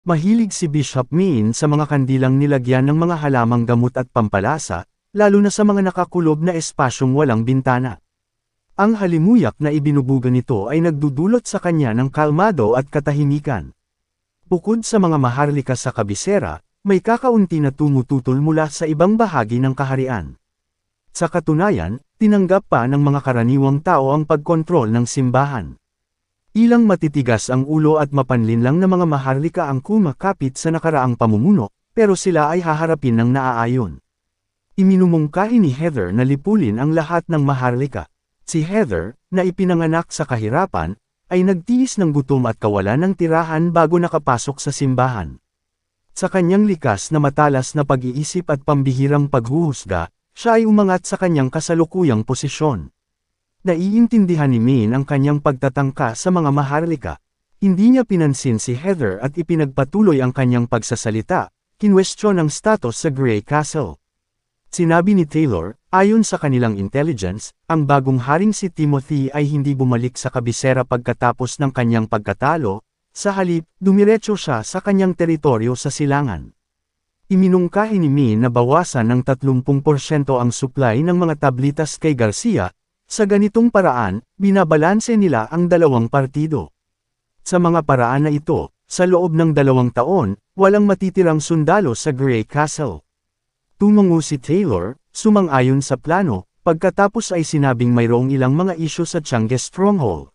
Mahilig si Bishop Min sa mga kandilang nilagyan ng mga halamang gamot at pampalasa, lalo na sa mga nakakulob na espasyong walang bintana. Ang halimuyak na ibinubuga nito ay nagdudulot sa kanya ng kalmado at katahimikan. Bukod sa mga maharlika sa kabisera, may kakaunti na tumututol mula sa ibang bahagi ng kaharian. Sa katunayan, tinanggap pa ng mga karaniwang tao ang pagkontrol ng simbahan. Ilang matitigas ang ulo at mapanlinlang na mga maharlika ang kumakapit sa nakaraang pamumuno, pero sila ay haharapin ng naaayon. Iminumungkahi ni Heather na lipulin ang lahat ng maharlika. Si Heather, na ipinanganak sa kahirapan, ay nagtiis ng gutom at kawalan ng tirahan bago nakapasok sa simbahan. Sa kanyang likas na matalas na pag-iisip at pambihirang paghuhusga, siya ay umangat sa kanyang kasalukuyang posisyon. Naiintindihan ni Min ang kanyang pagtatangka sa mga maharlika. Hindi niya pinansin si Heather at ipinagpatuloy ang kanyang pagsasalita, kinwestiyon ang status sa Grey Castle. Sinabi ni Taylor, ayon sa kanilang intelligence, ang bagong haring si Timothy ay hindi bumalik sa kabisera pagkatapos ng kanyang pagkatalo, sa halip, dumiretso siya sa kanyang teritoryo sa silangan. Iminungkahi ni Min na bawasan ng 30% ang supply ng mga tablitas kay Garcia. Sa ganitong paraan, binabalanse nila ang dalawang partido. Sa mga paraan na ito, sa loob ng 2 taon, walang matitirang sundalo sa Grey Castle. Tumango si Taylor, sumang-ayon sa plano, pagkatapos ay sinabing mayroong ilang mga isyu sa Changi Stronghold.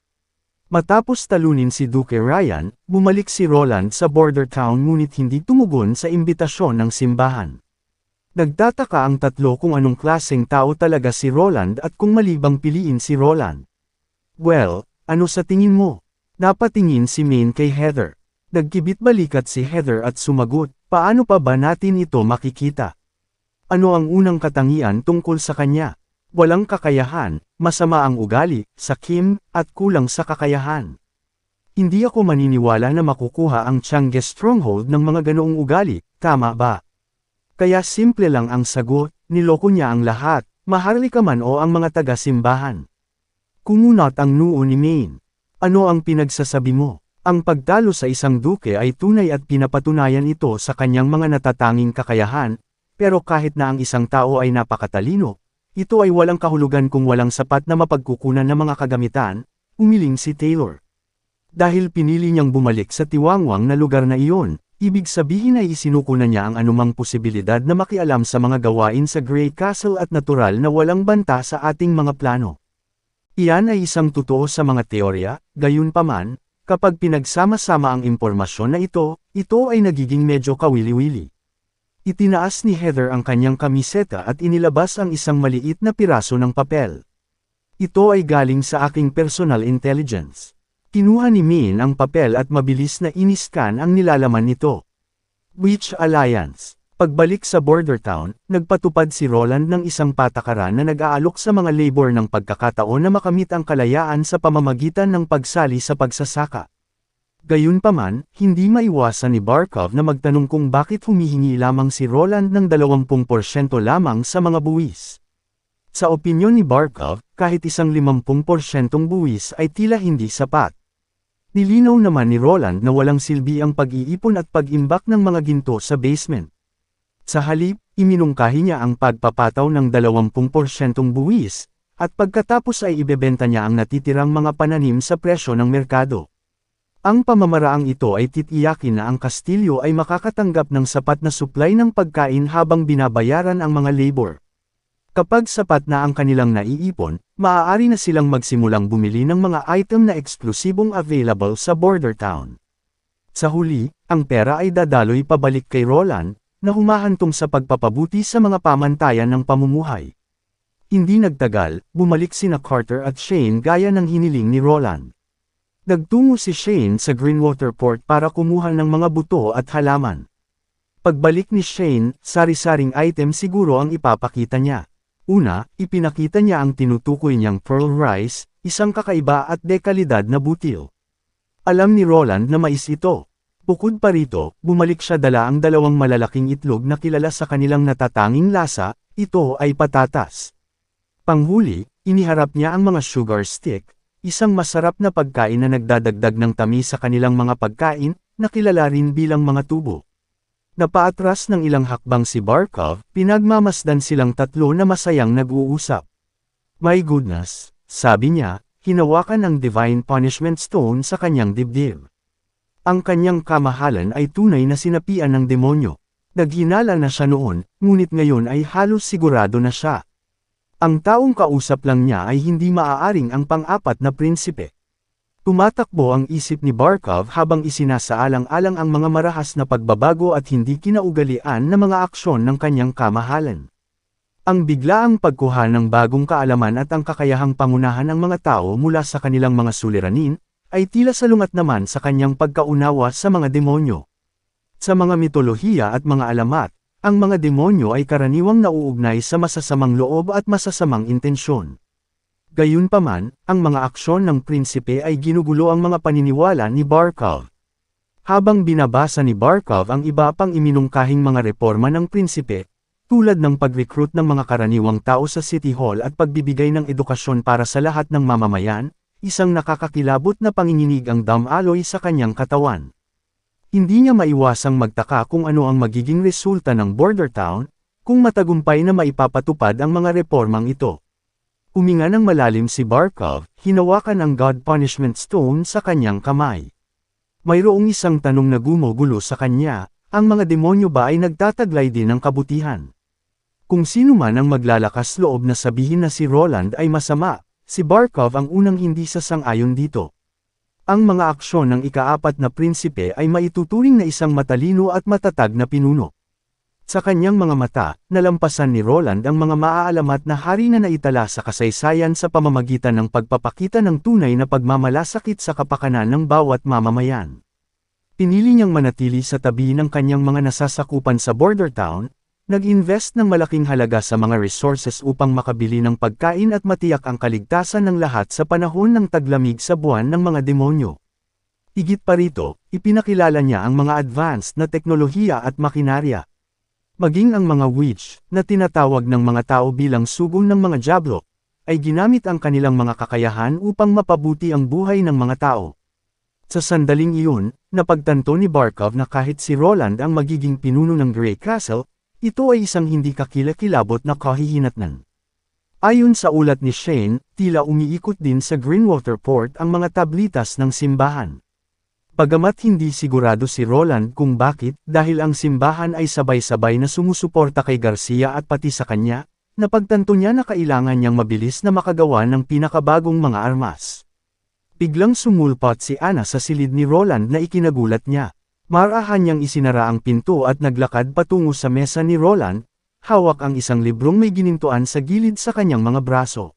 Matapos talunin si Duke Ryan, bumalik si Roland sa border town ngunit hindi tumugon sa imbitasyon ng simbahan. Nagtataka ang tatlo kung anong klaseng tao talaga si Roland at kung malibang piliin si Roland. Well, ano sa tingin mo? Napatingin si Min kay Heather. Nagkibit-balikat si Heather at sumagot, paano pa ba natin ito makikita? Ano ang unang katangian tungkol sa kanya? Walang kakayahan, masama ang ugali, sakim, at kulang sa kakayahan. Hindi ako maniniwala na makukuha ang Changi Stronghold ng mga ganoong ugali, tama ba? Kaya simple lang ang sagot, niloko niya ang lahat, maharlika man o ang mga taga-simbahan. Kumunot ang noo ni Min. Ano ang pinagsasabi mo? Ang pagtalo sa isang duke ay tunay at pinapatunayan ito sa kanyang mga natatanging kakayahan, pero kahit na ang isang tao ay napakatalino, ito ay walang kahulugan kung walang sapat na mapagkukunan ng mga kagamitan, umiling si Taylor. Dahil pinili niyang bumalik sa tiwangwang na lugar na iyon, ibig sabihin ay isinuko na niya ang anumang posibilidad na makialam sa mga gawain sa Grey Castle at natural na walang banta sa ating mga plano. Iyan ay isang totoo sa mga teorya, gayunpaman, kapag pinagsama-sama ang impormasyon na ito ay nagiging medyo kawili-wili. Itinaas ni Heather ang kanyang kamiseta at inilabas ang isang maliit na piraso ng papel. Ito ay galing sa aking personal intelligence. Kinuha ni Min ang papel at mabilis na iniskan ang nilalaman nito. Witch Alliance. Pagbalik sa border town, nagpatupad si Roland ng isang patakaran na nag-aalok sa mga labor ng pagkakataon na makamit ang kalayaan sa pamamagitan ng pagsali sa pagsasaka. Gayunpaman, hindi maiwasan ni Barkov na magtanong kung bakit humihingi lamang si Roland ng 20% lamang sa mga buwis. Sa opinyon ni Barkov, kahit isang 50% buwis ay tila hindi sapat. Nilinaw naman ni Roland na walang silbi ang pag-iipon at pag-imbak ng mga ginto sa basement. Sa halip, iminungkahi niya ang pagpapataw ng 20% buwis, at pagkatapos ay ibebenta niya ang natitirang mga pananim sa presyo ng merkado. Ang pamamaraang ito ay titiyakin na ang kastilyo ay makakatanggap ng sapat na supply ng pagkain habang binabayaran ang mga labor. Kapag sapat na ang kanilang naiipon, maaari na silang magsimulang bumili ng mga item na eksklusibong available sa border town. Sa huli, ang pera ay dadaloy pabalik kay Roland, na humahantong sa pagpapabuti sa mga pamantayan ng pamumuhay. Hindi nagtagal, bumalik sina Carter at Shane gaya ng hiniling ni Roland. Nagtungo si Shane sa Greenwater Port para kumuha ng mga buto at halaman. Pagbalik ni Shane, sari-saring item siguro ang ipapakita niya. Una, ipinakita niya ang tinutukoy niyang pearl rice, isang kakaiba at dekalidad na butil. Alam ni Roland na mais ito. Bukod pa rito, bumalik siya dala ang 2 malalaking itlog na kilala sa kanilang natatanging lasa, ito ay patatas. Panghuli, iniharap niya ang mga sugar stick, isang masarap na pagkain na nagdadagdag ng tamis sa kanilang mga pagkain, na kilala rin bilang mga tubo. Napaatras ng ilang hakbang si Barkov, pinagmamasdan silang tatlo na masayang nag-uusap. My goodness, sabi niya, hinawakan ang Divine Punishment Stone sa kanyang dibdib. Ang kanyang kamahalan ay tunay na sinapian ng demonyo. Naghinala na siya noon, ngunit ngayon ay halos sigurado na siya. Ang taong kausap lang niya ay hindi maaaring ang pang-apat na prinsipe. Tumatakbo ang isip ni Barkov habang isinasaalang-alang ang mga marahas na pagbabago at hindi kinaugalian na mga aksyon ng kanyang kamahalan. Ang biglaang pagkuha ng bagong kaalaman at ang kakayahang pangunahan ng mga tao mula sa kanilang mga suliranin, ay tila salungat naman sa kanyang pagkaunawa sa mga demonyo. Sa mga mitolohiya at mga alamat, ang mga demonyo ay karaniwang nauugnay sa masasamang loob at masasamang intensyon. Gayunpaman, ang mga aksyon ng prinsipe ay ginugulo ang mga paniniwala ni Barkov. Habang binabasa ni Barkov ang iba pang iminungkahing mga reforma ng prinsipe, tulad ng pag-recruit ng mga karaniwang tao sa City Hall at pagbibigay ng edukasyon para sa lahat ng mamamayan, isang nakakakilabot na panginginig ang damaloy sa kanyang katawan. Hindi niya maiwasang magtaka kung ano ang magiging resulta ng Border Town, kung matagumpay na maipapatupad ang mga reformang ito. Huminga ng malalim si Barkov, hinawakan ang God Punishment Stone sa kanyang kamay. Mayroong isang tanong na gumugulo sa kanya, ang mga demonyo ba ay nagtataglay din ng kabutihan? Kung sino man ang maglalakas loob na sabihin na si Roland ay masama, si Barkov ang unang hindi sasang-ayon dito. Ang mga aksyon ng ikaapat na prinsipe ay maituturing na isang matalino at matatag na pinuno. Sa kanyang mga mata, nalampasan ni Roland ang mga maaalamat na hari na naitala sa kasaysayan sa pamamagitan ng pagpapakita ng tunay na pagmamalasakit sa kapakanan ng bawat mamamayan. Pinili niyang manatili sa tabi ng kanyang mga nasasakupan sa Border Town, nag-invest ng malaking halaga sa mga resources upang makabili ng pagkain at matiyak ang kaligtasan ng lahat sa panahon ng taglamig sa buwan ng mga demonyo. Higit pa rito, ipinakilala niya ang mga advanced na teknolohiya at makinarya. Maging ang mga witch, na tinatawag ng mga tao bilang sugon ng mga diablo, ay ginamit ang kanilang mga kakayahan upang mapabuti ang buhay ng mga tao. Sa sandaling iyon, napagtanto ni Barkov na kahit si Roland ang magiging pinuno ng Grey Castle, ito ay isang hindi kakilakilabot na kahihinatnan. Ayon sa ulat ni Shane, tila umiikot din sa Greenwater Port ang mga tablitas ng simbahan. Bagamat hindi sigurado si Roland kung bakit, dahil ang simbahan ay sabay-sabay na sumusuporta kay Garcia at pati sa kanya, napagtanto niya na kailangan niyang mabilis na makagawa ng pinakabagong mga armas. Biglang sumulpot si Anna sa silid ni Roland na ikinagulat niya. Marahan niyang isinara ang pinto at naglakad patungo sa mesa ni Roland, hawak ang isang librong may ginintuan sa gilid sa kanyang mga braso.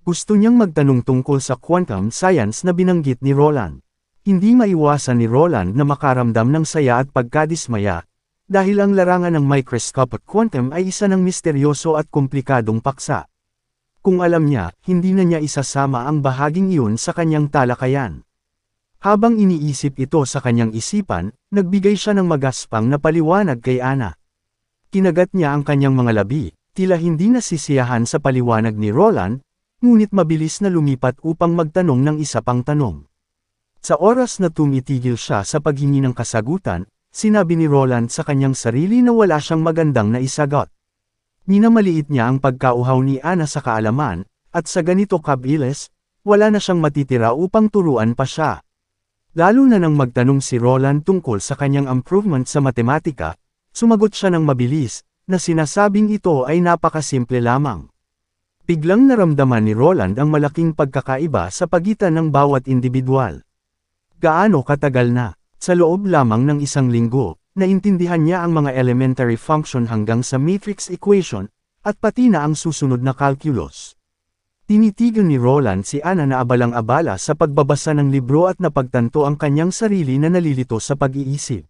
Gusto niyang magtanong tungkol sa quantum science na binanggit ni Roland. Hindi maiwasan ni Roland na makaramdam ng saya at pagkadismaya, dahil ang larangan ng microscope at quantum ay isa ng misteryoso at komplikadong paksa. Kung alam niya, hindi na niya isasama ang bahaging iyon sa kanyang talakayan. Habang iniisip ito sa kanyang isipan, nagbigay siya ng magaspang na paliwanag kay Anna. Kinagat niya ang kanyang mga labi, tila hindi nasisiyahan sa paliwanag ni Roland, ngunit mabilis na lumipat upang magtanong ng isa pang tanong. Sa oras na tumitigil siya sa paghingi ng kasagutan, sinabi ni Roland sa kanyang sarili na wala siyang magandang naisagot. Minamaliit niya ang pagkauhaw ni Anna sa kaalaman, at sa ganito kabilis, wala na siyang matitira upang turuan pa siya. Lalo na nang magtanong si Roland tungkol sa kanyang improvement sa matematika, sumagot siya ng mabilis, na sinasabing ito ay napakasimple lamang. Biglang naramdaman ni Roland ang malaking pagkakaiba sa pagitan ng bawat individual. Gaano katagal na, sa loob lamang ng isang linggo, naintindihan niya ang mga elementary function hanggang sa matrix equation, at pati na ang susunod na calculus. Tinitigil ni Roland si Anna na abalang-abala sa pagbabasa ng libro at napagtanto ang kanyang sarili na nalilito sa pag-iisip.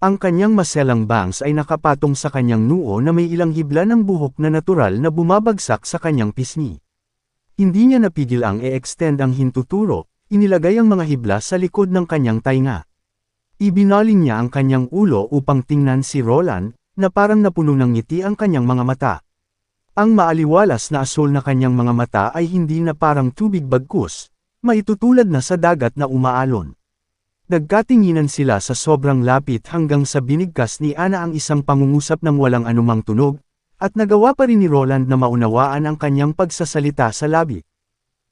Ang kanyang maselang bangs ay nakapatong sa kanyang noo na may ilang hibla ng buhok na natural na bumabagsak sa kanyang pisngi. Hindi niya napigil ang e-extend ang hintuturo, inilagay ang mga hibla sa likod ng kanyang tainga. Ibinaling niya ang kanyang ulo upang tingnan si Roland, na parang napuno ng ngiti ang kanyang mga mata. Ang maaliwalas na asul na kanyang mga mata ay hindi na parang tubig bagkus, maitutulad na sa dagat na umaalon. Nagkatinginan sila sa sobrang lapit hanggang sa binigkas ni Ana ang isang pangungusap ng walang anumang tunog, at nagawa pa rin ni Roland na maunawaan ang kanyang pagsasalita sa labi.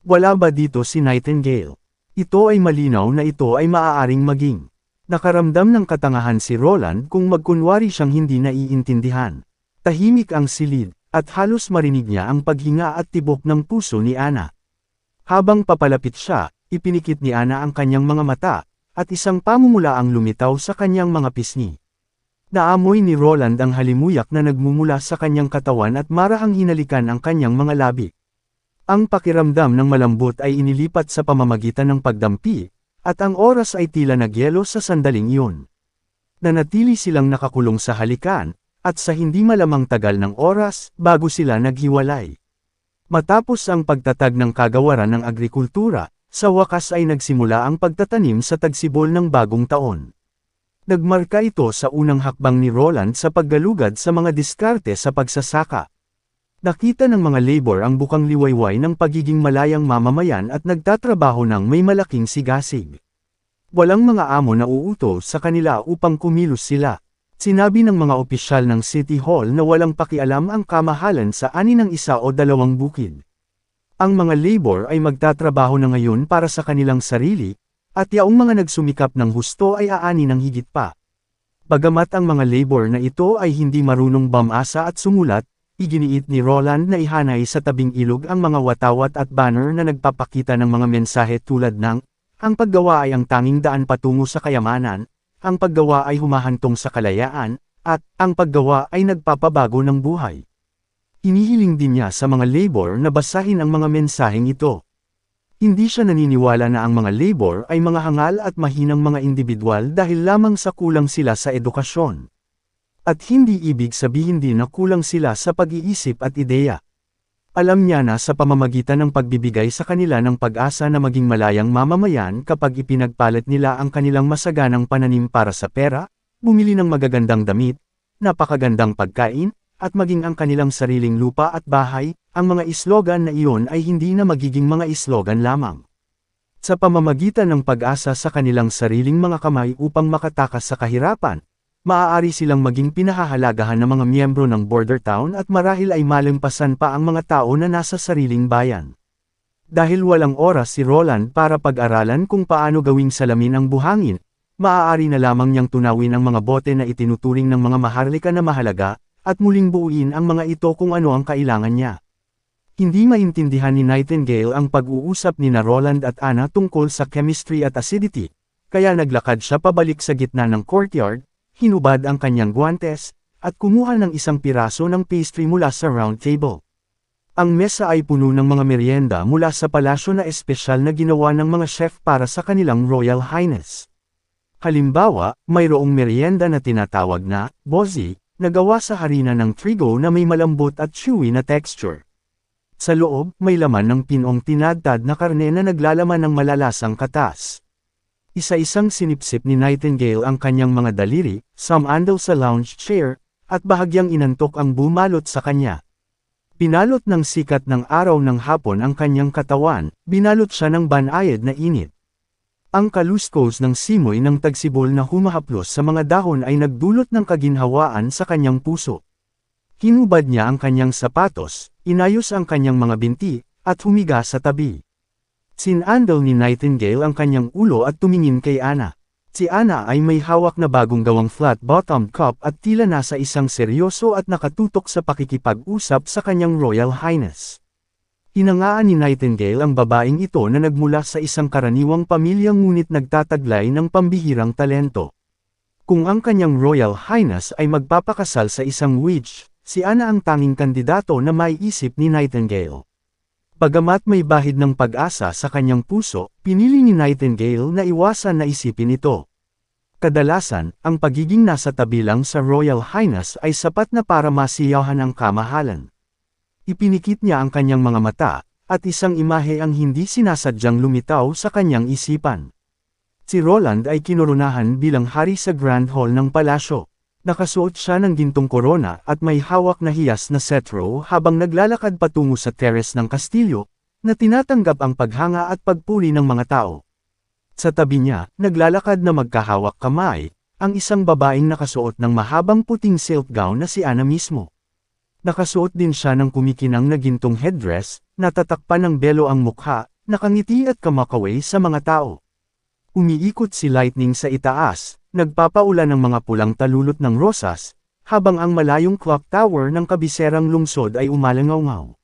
Wala ba dito si Nightingale? Ito ay malinaw na ito ay maaaring maging. Nakaramdam ng katangahan si Roland kung magkunwari siyang hindi naiintindihan. Tahimik ang silid, at halos marinig niya ang paghinga at tibok ng puso ni Ana. Habang papalapit siya, ipinikit ni Ana ang kanyang mga mata, at isang pamumula ang lumitaw sa kanyang mga pisngi. Naamoy ni Roland ang halimuyak na nagmumula sa kanyang katawan at marahang hinalikan ang kanyang mga labi. Ang pakiramdam ng malambot ay inilipat sa pamamagitan ng pagdampi, at ang oras ay tila nagyelo sa sandaling iyon. Nanatili silang nakakulong sa halikan, at sa hindi malamang tagal ng oras, bago sila naghiwalay. Matapos ang pagtatag ng kagawaran ng agrikultura, sa wakas ay nagsimula ang pagtatanim sa tagsibol ng bagong taon. Nagmarka ito sa unang hakbang ni Roland sa paggalugad sa mga diskarte sa pagsasaka. Nakita ng mga labor ang bukang liwayway ng pagiging malayang mamamayan at nagtatrabaho ng may malaking sigasig. Walang mga amo na uuto sa kanila upang kumilos sila. Sinabi ng mga opisyal ng City Hall na walang pakialam ang kamahalan sa ani ng isa o dalawang bukid. Ang mga labor ay magtatrabaho na ngayon para sa kanilang sarili, at yaong mga nagsumikap ng husto ay aani ng higit pa. Bagamat ang mga labor na ito ay hindi marunong bamasa at sumulat, iginiit ni Roland na ihanay sa tabing ilog ang mga watawat at banner na nagpapakita ng mga mensahe tulad ng, ang paggawa ay ang tanging daan patungo sa kayamanan, ang paggawa ay humahantong sa kalayaan, at ang paggawa ay nagpapabago ng buhay. Inihiling din niya sa mga labor na basahin ang mga mensaheng ito. Hindi siya naniniwala na ang mga labor ay mga hangal at mahinang mga individual dahil lamang sa kulang sila sa edukasyon. At hindi ibig sabihin din na kulang sila sa pag-iisip at ideya. Alam niya na sa pamamagitan ng pagbibigay sa kanila ng pag-asa na maging malayang mamamayan kapag ipinagpalit nila ang kanilang masaganang pananim para sa pera, bumili ng magagandang damit, napakagandang pagkain, at maging ang kanilang sariling lupa at bahay, ang mga islogan na iyon ay hindi na magiging mga islogan lamang. Sa pamamagitan ng pag-asa sa kanilang sariling mga kamay upang makatakas sa kahirapan, maaari silang maging pinahahalagahan ng mga miyembro ng border town at marahil ay malampasan pa ang mga tao na nasa sariling bayan. Dahil walang oras si Roland para pag-aralan kung paano gawing salamin ang buhangin, maaari na lamang niyang tunawin ang mga bote na itinuturing ng mga maharlika na mahalaga, at muling buuin ang mga ito kung ano ang kailangan niya. Hindi maintindihan ni Nightingale ang pag-uusap ni Roland at Ana tungkol sa chemistry at acidity, kaya naglakad siya pabalik sa gitna ng courtyard, hinubad ang kanyang guwantes, at kumuha ng isang piraso ng pastry mula sa round table. Ang mesa ay puno ng mga merienda mula sa palasyo na espesyal na ginawa ng mga chef para sa kanilang Royal Highness. Halimbawa, mayroong merienda na tinatawag na bozi, na gawa sa harina ng trigo na may malambot at chewy na texture. Sa loob, may laman ng pinong tinadtad na karne na naglalaman ng malalasang katas. Isa-isang sinipsip ni Nightingale ang kanyang mga daliri, sumandal sa lounge chair, at bahagyang inantok ang bumalot sa kanya. Pinalot ng sikat ng araw ng hapon ang kanyang katawan, binalot siya ng banayad na init. Ang kaluskos ng simoy ng tagsibol na humahaplos sa mga dahon ay nagdulot ng kaginhawaan sa kanyang puso. Hinubad niya ang kanyang sapatos, inayos ang kanyang mga binti, at humiga sa tabi. Sinandal ni Nightingale ang kanyang ulo at tumingin kay Ana. Si Ana ay may hawak na bagong gawang flat-bottomed cup at tila nasa isang seryoso at nakatutok sa pakikipag-usap sa kanyang Royal Highness. Hinangaan ni Nightingale ang babaeng ito na nagmula sa isang karaniwang pamilya ngunit nagtataglay ng pambihirang talento. Kung ang kanyang Royal Highness ay magpapakasal sa isang witch, si Ana ang tanging kandidato na maiisip ni Nightingale. Bagamat may bahid ng pag-asa sa kanyang puso, pinili ni Nightingale na iwasan na isipin ito. Kadalasan, ang pagiging nasa tabi lang sa Royal Highness ay sapat na para masiyahan ang kamahalan. Ipinikit niya ang kanyang mga mata, at isang imahe ang hindi sinasadyang lumitaw sa kanyang isipan. Si Roland ay kinoronahan bilang hari sa Grand Hall ng palasyo. Nakasuot siya ng gintong korona at may hawak na hiyas na cetro habang naglalakad patungo sa teres ng kastilyo, na tinatanggap ang paghanga at pagpuri ng mga tao. Sa tabi niya, naglalakad na magkahawak kamay, ang isang babaeng nakasuot ng mahabang puting silk gown na si Anna mismo. Nakasuot din siya ng kumikinang na gintong headdress, natatakpan ng belo ang mukha, nakangiti at kamakaway sa mga tao. Umiikot si Lightning sa itaas, nagpapaulan ng mga pulang talulot ng rosas, habang ang malayong clock tower ng kabiserang lungsod ay umalangaw-ngaw.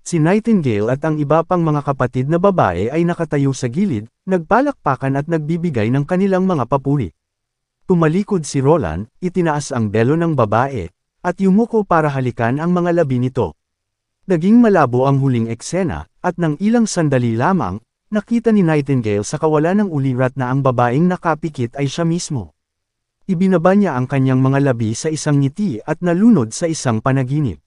Si Nightingale at ang iba pang mga kapatid na babae ay nakatayo sa gilid, nagpalakpakan at nagbibigay ng kanilang mga papuri. Tumalikod si Roland, itinaas ang belo ng babae, at yumuko para halikan ang mga labi nito. Naging malabo ang huling eksena, at nang ilang sandali lamang, nakita ni Nightingale sa kawalan ng ulirat na ang babaeng nakapikit ay siya mismo. Ibinaba niya ang kanyang mga labi sa isang ngiti at nalunod sa isang panaginip.